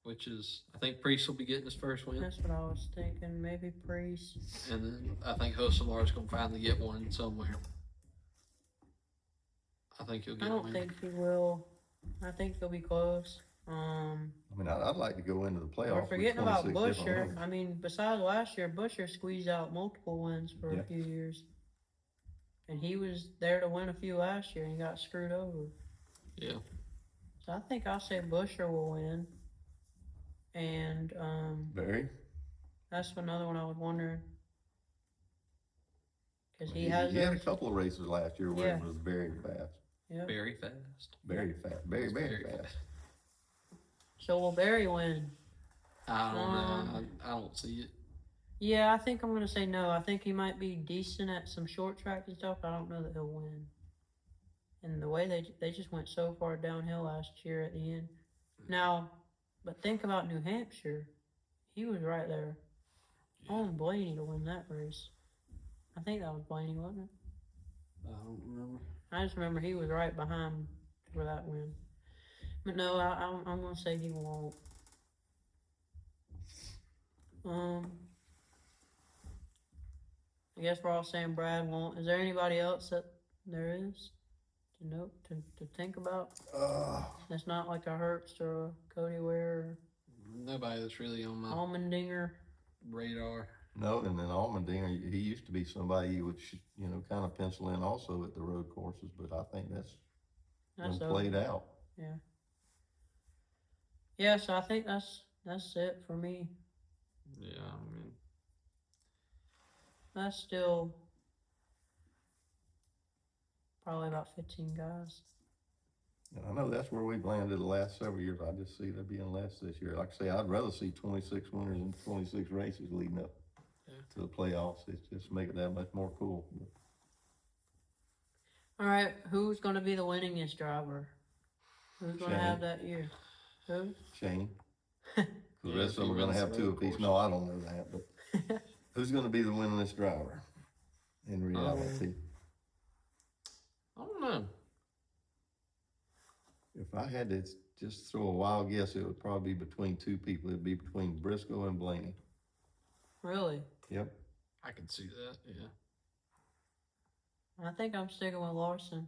Which is, I think Priest will be getting his first win. That's what I was thinking. Maybe Priest. And then I think Hoselar's going to finally get one somewhere. I think he'll get I a don't win. think he will. I think they'll be close. I mean, I'd like to go into the playoffs. We're with forgetting about 26 different Busher. winners. I mean, besides last year, Busher squeezed out multiple wins for Yeah. a few years. And he was there to win a few last year and he got screwed over. Yeah. So I think I'll say Busher will win. And Barry? that's another one I was wondering. Because he He has had a those. couple of races last year where it was very fast. Yeah. Very fast. Very fast. Very fast. So will Barry win? I don't know. I don't see it. Yeah, I think I'm going to say no. I think he might be decent at some short tracks and stuff. I don't know that he'll win. And the way they just went so far downhill last year at the end. Now, but think about New Hampshire. He was right there. I want Blaney to win that race. I think that was Blaney, wasn't it? I don't remember. I just remember he was right behind for that win. But no, I'm going to say he won't. I guess we're all saying Brad won't. Is there anybody else that there is to note, to think about? That's not like a Herbst or a Cody Ware Nobody that's really on my or Allmendinger. radar. No, and then Allmendinger, he used to be somebody you would, kind of pencil in also at the road courses, but I think that's been played out. Yeah. Yeah, so I think that's it for me. Yeah, I mean, That's still probably about 15 guys. And I know that's where we've landed the last several years. I just see there being less this year. Like I say, I'd rather see 26 winners and 26 races leading up to the playoffs. It's just make it that much more cool. All right, who's going to be the winningest driver? Who's going to Shane. have that year? Who? Shane. The Yeah, rest if of them he are going wins to have the two road apiece. course. No, I don't know that, but who's going to be the winningest driver in reality? I don't know. If I had to just throw a wild guess, it would probably be between two people. It'd be between Briscoe and Blaney. Really? Yep. I can see that, yeah. I think I'm sticking with Larson.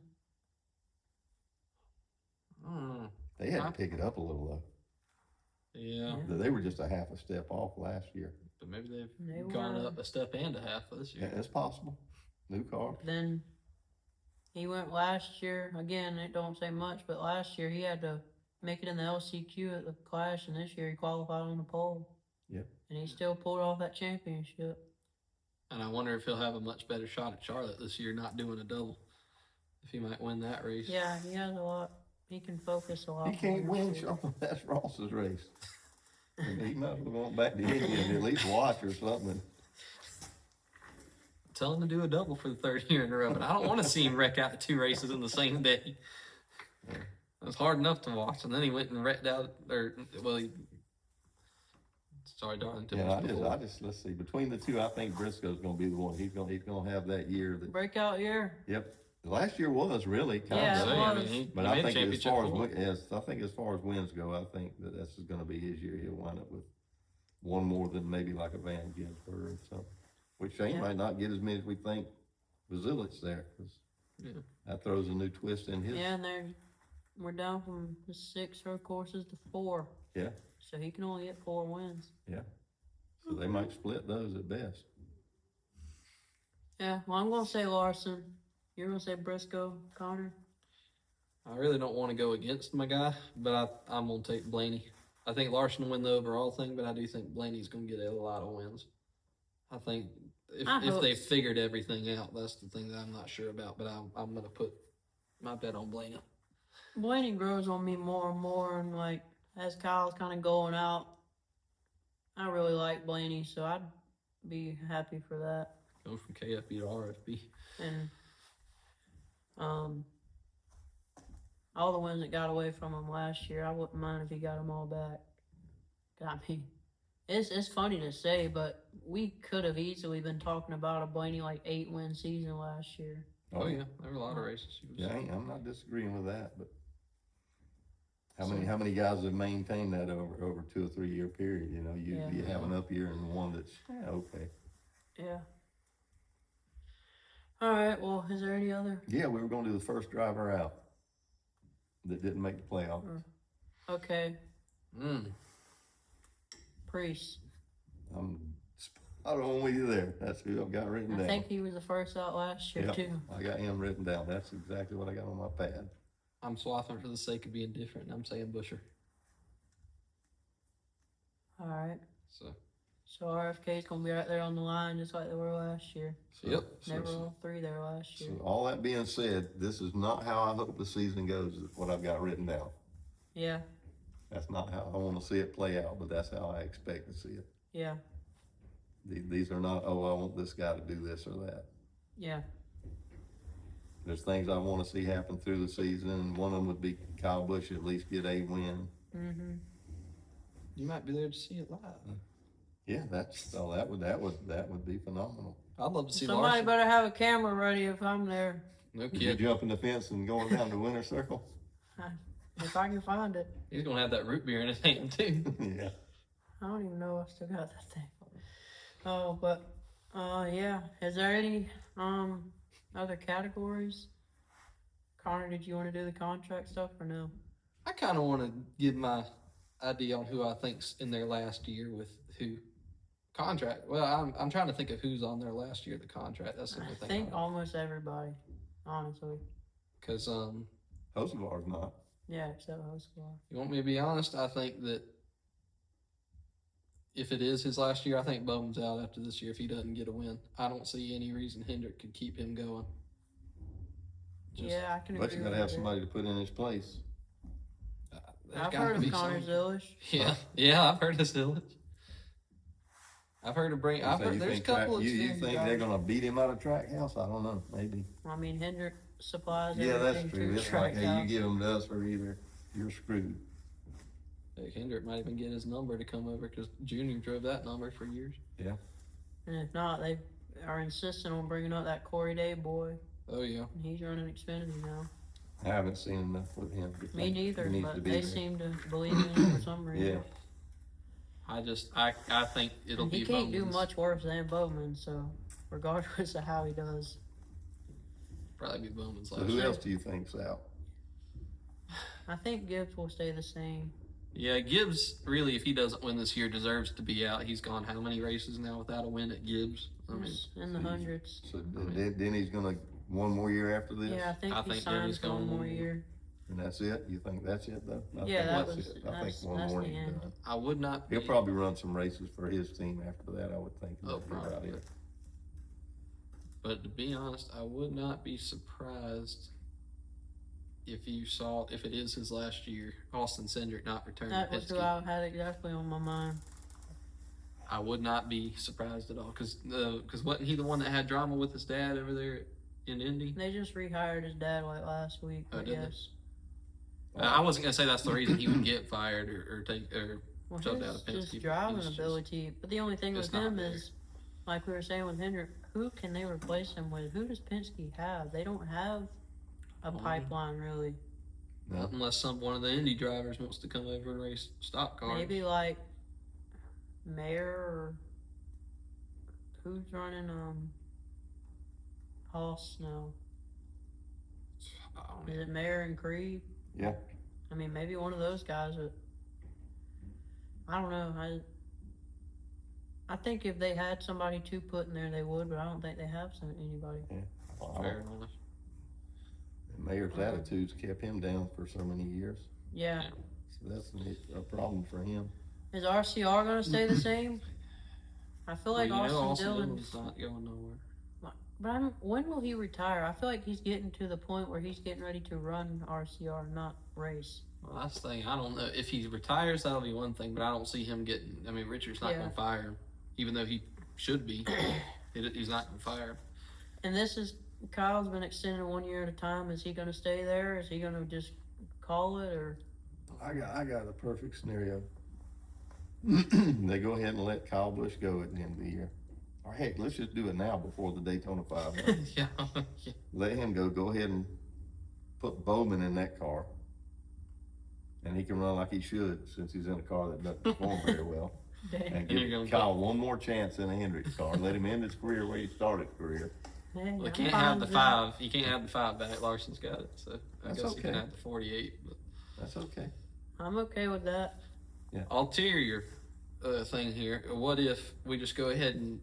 They had to pick it up a little Yeah, though. They were just a half a step off last year. but maybe They they've gone were- up a step and a half this Yeah, year. it's possible. New car. Then he went last year. Again, it don't say much, but last year he had to make it in the LCQ at the Clash, and this year he qualified on the pole. Yep. And he still pulled off that championship. And I wonder if he'll have a much better shot at Charlotte this year, not doing a double. If he might win that race. Yeah, he has a lot. He can focus a lot. He can't more this win, year. Sean. That's Ross's race. He might as well go back to India and at least watch or something. Tell him to do a double for the third year in a row, but I don't want to see him wreck out 2 races in the same day. It was hard enough to watch, and then he went and wrecked out, sorry, Darlington. Yeah, was before. I just let's see. Between the two, I think Briscoe's going to be the one. He's going to have that year. Breakout year. Yep. Last year was really kind Yeah, of. it was. But he I made think as championship far as four. as far as wins go, I think that this is going to be his year. He'll wind up with one more than maybe like a Van Ginsberg or something. Which Shane might not get as many as we think. Bazilich there, 'cause that throws a new twist in his. Yeah, and we're down from the 6 road courses to 4. Yeah. So he can only get 4 wins. Yeah. So they might split those at best. Yeah, well, I'm going to say Larson. You're going to say Briscoe, Connor? I really don't want to go against my guy, but I'm going to take Blaney. I think Larson will win the overall thing, but I do think Blaney's going to get a lot of wins. I think if they figured everything out, that's the thing that I'm not sure about, but I'm going to put my bet on Blaney. Blaney grows on me more and more, and like as Kyle's kind of going out, I really like Blaney, so I'd be happy for that. Go from KFB to RFB. And all the wins that got away from him last year, I wouldn't mind if he got them all back. I mean, it's funny to say, but we could have easily been talking about a Blaney like 8-win season last year. Oh yeah, there were a lot of races. Yeah, I'm not disagreeing with that, but how many guys have maintained that over 2 or 3 year period? You know, you have an up year and one that's okay. Yeah. All right. Well, is there any other? Yeah, we were going to do the first driver out that didn't make the playoff. Okay. Priest. I'm spot on with you there. That's who I've got written down. I think he was the first out last year Yep, too. I got him written down. That's exactly what I got on my pad. I'm swapping for the sake of being different, and I'm saying Busher. All right. So RFK is gonna be right there on the line, just like they were last year. yep. They were all 3 there last year. So all that being said, this is not how I hope the season goes, is what I've got written down. Yeah. That's not how I want to see it play out, but that's how I expect to see it. Yeah. These are not, I want this guy to do this or that. Yeah. There's things I want to see happen through the season, and one of them would be Kyle Busch at least get a win. Mhm. You might be there to see it live. Yeah, that would be phenomenal. I'd love to see Somebody Larson. better have a camera ready if I'm there. No You kid. jumping the fence and going down the winner's circle? If I can find it. He's gonna have that root beer in his hand too. Yeah. I don't even know if I still got that thing. Oh, but yeah. Is there any other categories? Connor, did you want to do the contract stuff or no? I kind of want to give my idea on who I think's in their last year with who contract. Well, I'm trying to think of who's on their last year of the contract. That's the only I thing. think almost everybody, honestly. Because Hoselar's not. Yeah, except Hoscar. you want me to be honest, I think that if it is his last year, I think Bowman's out after this year if he doesn't get a win. I don't see any reason Hendrick could keep him going. Yeah, I can agree. But you gotta have somebody to put in his place. There's I've gotta heard be of Connor some- Zillish. Yeah, I've heard of Zillage. I've heard of Brink. I've So heard you there's a think couple of you experienced think guys. they're gonna beat him out of Trackhouse? I don't know. Maybe. I mean, Hendrick supplies Yeah, that's everything true. to It's track like, hey, you out. give them to us or either you're screwed. Heck, Hendrick might even get his number to come over because Junior drove that number for years. Yeah. And if not, they are insisting on bringing up that Corey Day boy. Oh yeah. And he's running Xfinity now. I haven't seen enough with him. to Me think neither, he needs to but be they there. seem to believe in him for some reason. Yeah. I think it'll And be he can't do Bowman's. much worse than Bowman, so regardless of how he does. Probably be Bowman's So last who year. else do you think's out? I think Gibbs will stay the same. Yeah, Gibbs really, if he doesn't win this year, deserves to be out. He's gone how many races now without a win at Gibbs? I mean, He's in the hundreds. So then he's gonna one more year after this? Yeah, I think I he think signed Denny's for one going more one more. year. And that's it? You think that's it though? I Yeah, think that that's was- it. I that's- think one that's more the and he's end. done. I would not be. He'll probably run some races for his team after that, I would think. Oh, That'd be about probably. it. But to be honest, I would not be surprised if it is his last year, Austin Cindric not returning That to was who Penske. I had exactly on my mind. I would not be surprised at all because wasn't he the one that had drama with his dad over there in Indy? They just rehired his dad like last week. Oh, But did they? yes. I wasn't gonna say that's the reason he would get fired or take or Well, shoved out his of Penske. just driving He's just- ability. But the only thing it's with not him there. is, like we were saying with Hendrick, who can they replace him with? Who does Penske have? They don't have a Well, pipeline really. No. Unless one of the Indy drivers wants to come over and race stock cars. Maybe like Mayer or who's running Haas now? I don't Is know. it Mayer and Creed? Yeah. I mean, maybe one of those guys. But I don't know. I think if they had somebody to put in there, they would. But I don't think they have anybody. Wow. Fair enough. Mayor's attitudes kept him down for so many years. Yeah. So that's a problem for him. Is RCR going to stay the same? I feel like Well, Austin Dillon's Dillon's. not going nowhere. But when will he retire? I feel like he's getting to the point where he's getting ready to run RCR, not race. Well, that's the thing. I don't know if he retires. That'll be one thing, but I don't see him getting. I mean, Richard's not Yeah. going to fire him, even though he should be. He's not going to fire him. And this is Kyle's been extended 1 year at a time. Is he going to stay there? Is he going to just call it or? I got a perfect scenario. They go ahead and let Kyle Busch go at the end of the year. Or heck, let's just do it now before the Daytona 500. yeah. Let him go. Go ahead and put Bowman in that car. And he can run like he should since he's in a car that doesn't perform very well. And And you're give gonna Kyle one more chance in a Hendricks car. Let him end his career where he started his career. Hey, Well, he I'm can't fine have the with that. 5. He can't have the 5 back. Larson's got it, so I That's guess he can okay. have the 48. But That's okay. I'm okay with that. ulterior thing here. What if we just go ahead and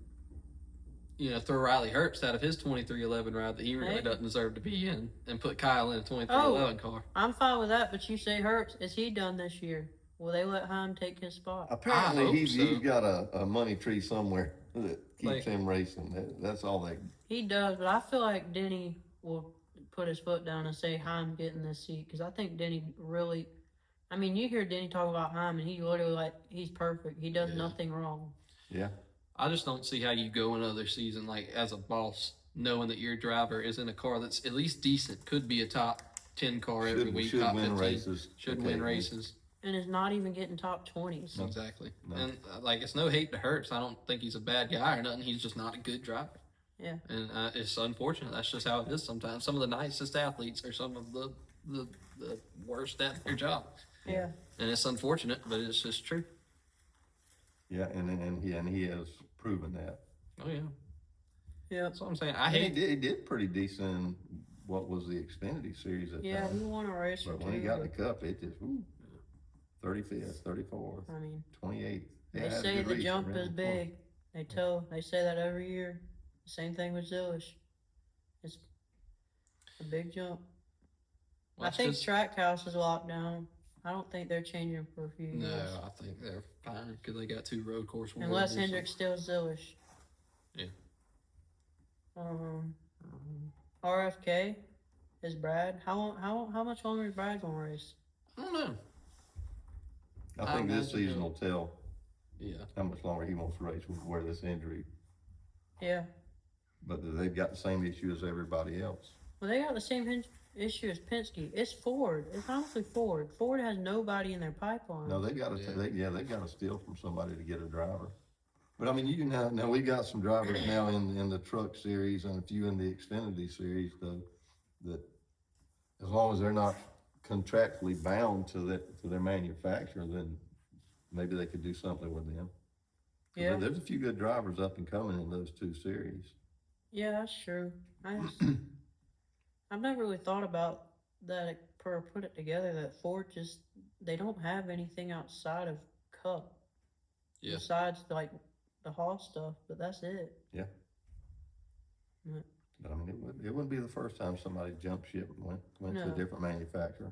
throw Riley Herbst out of his 2311 ride that he really Hey. doesn't deserve to be in, and put Kyle in a 2311 car? I'm fine with that, but you say Hurts. Is he done this year? Will they let Heim take his spot? Apparently, hope he's so. got a money tree somewhere that keeps Like- him racing. That's all they. He does, but I feel like Denny will put his foot down and say Heim getting this seat because I think Denny really. I mean, you hear Denny talk about Heim, and he literally he's perfect. He does Yeah. nothing wrong. Yeah. I just don't see how you go another season like as a boss, knowing that your driver is in a car that's at least decent, could be a top 10 car every week, Should top win 15, races. should win occasionally. races. And is not even getting top 20s. No. Exactly. No. And it's no hate to Hurts. I don't think he's a bad guy or nothing. He's just not a good driver. Yeah. And it's unfortunate. That's just how it is sometimes. Some of the nicest athletes are some of the worst at their job. Yeah. And it's unfortunate, but it's just true. Yeah, and he has proven that. Oh, yeah. Yeah. That's what I'm saying. I And hate he did pretty decent in what was the Xfinity series at Yeah, times. he won a race or But two. when he got the cup, it just 35th, 34th, I mean, 28th. they Yeah, say good the race jump around is the big. They say that every year. Same thing with Zillish. It's a big jump. Well, I it's think just- Trackhouse is locked down. I don't think they're changing for a few years. No, I think they're fine because they got 2 road course winners. Unless Hendrick steals Zillish. Yeah. RFK is Brad. How much longer is Brad gonna race? I don't know. I think this imagine season he'll- will tell Yeah. how much longer he wants to race with where this injury. Yeah. But they've got the same issue as everybody else. Well, they got the same issue as Penske. It's Ford. It's honestly Ford. Ford has nobody in their pipeline. No, they got to. Yeah. They got to steal from somebody to get a driver. But I mean, now we got some drivers now in the truck series and a few in the Xfinity series though, that as long as they're not contractually bound to their manufacturer, then maybe they could do something with them. 'Cause Yeah. there's a few good drivers up and coming in those 2 series. Yeah, that's true. I've never really thought about that put it together that Ford they don't have anything outside of Cup. Yeah. Besides like the Hall stuff, but that's it. Yeah. But, But I mean, it wouldn't be the first time somebody jumped ship and went to a No. different manufacturer.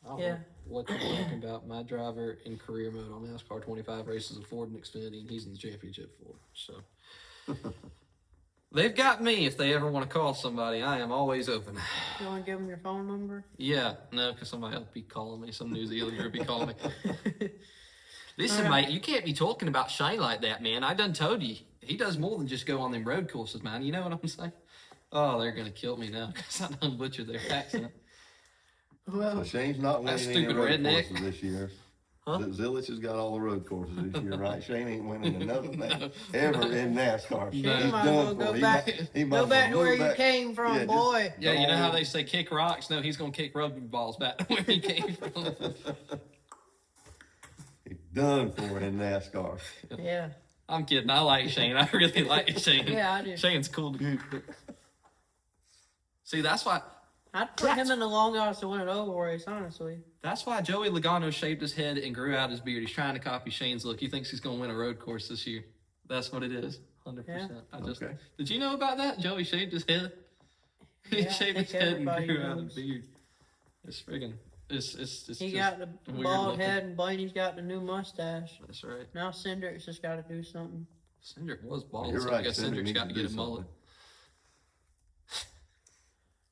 I don't Yeah. know what you're talking about. My driver in career mode on NASCAR 25 races a Ford and Xfinity, and he's in the championship Ford. So they've got me if they ever want to call somebody. I am always open. you want to give them your phone number? Yeah, no, because somebody else be calling me. Some New Zealander will be calling me. Listen, All right. mate, you can't be talking about Shane like that, man. I done told you. He does more than just go on them road courses, man. You know what I'm saying? Oh, they're going to kill me now because I done butchered their accent. Well, So Shane's not That winning any stupid road redneck. courses this year. Huh? Zilich has got all the road courses this year, right? Shane ain't winning another thing No. ever in NASCAR. Shane He's might as done well for. go He back- might- he might go as back well to where move you back. came from, Yeah, just boy. Yeah, you know how go they say kick rocks? No, he's going to kick rugby balls back to where he came from. He's done for in NASCAR. Yeah. I'm kidding. I like Shane. I really like Shane. Yeah, I do. Shane's cool dude. See, that's why I'd put him in the long odds to win an oval race, honestly. Joey Logano shaved his head and grew out his beard. He's trying to copy Shane's look. He thinks he's going to win a road course this year. That's what it is. 100%. Yeah. I just Okay. Did you know about that? Joey shaved his head. He Yeah, I shaved his think head and everybody grew out a knows. beard. It's friggin' it's He just got the weird bald looking. head, and Blaney's got the new mustache. That's right. Now Cindric's just got to do something. Cindric was bald, You're so right. I guess Cindric Cindric's needs got to do get a mullet. something.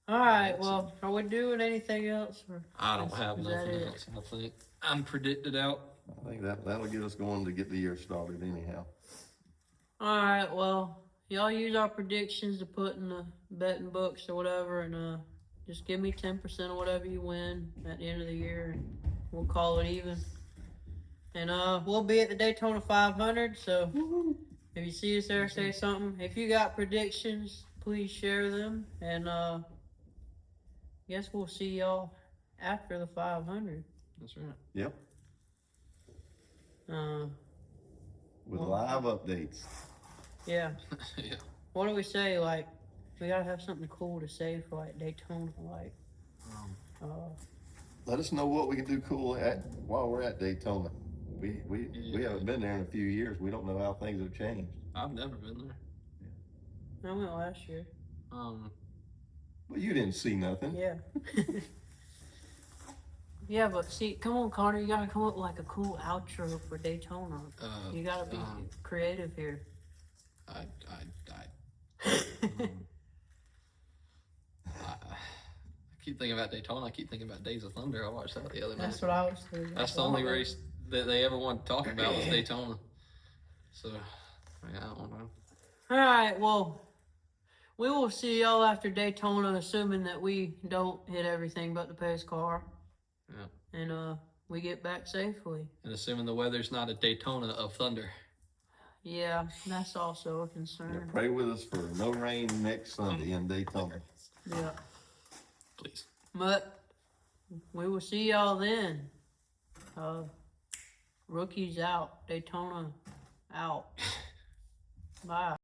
All right. Well, are we doing anything else? Or I don't is- have is that nothing it? else. I think I'm predicted out. I think that'll get us going to get the year started anyhow. All right. Well, y'all use our predictions to put in the betting books or whatever, and just give me 10% of whatever you win at the end of the year, and we'll call it even. And we'll be at the Daytona 500. So if you see us there, say something. If you got predictions, please share them. And guess we'll see y'all after the 500. That's right. Yep. With Well- live updates. Yeah. Yeah. What do we say? Like, we gotta have something cool to say for like Daytona. Like, Let us know what we can do cool while we're at Daytona. We haven't been there in a few years. We don't know how things have changed. I've never been there. I went last year. Well, you didn't see nothing. Yeah. Yeah, but see, come on, Connor, you gotta come up with like a cool outro for Daytona. You gotta be creative here. I keep thinking about Daytona. I keep thinking about Days of Thunder. I watched that the other night. That's what I was thinking. That's the only race that they ever wanted to talk about was Daytona. So, I don't know. All right, well, we will see y'all after Daytona, assuming that we don't hit everything but the pace car. Yeah. And we get back safely. And assuming the weather's not a Daytona of thunder. Yeah, that's also a concern. Pray with us for no rain next Sunday in Daytona. Yeah. Please. But we will see y'all then. Rookies out. Daytona out. Bye.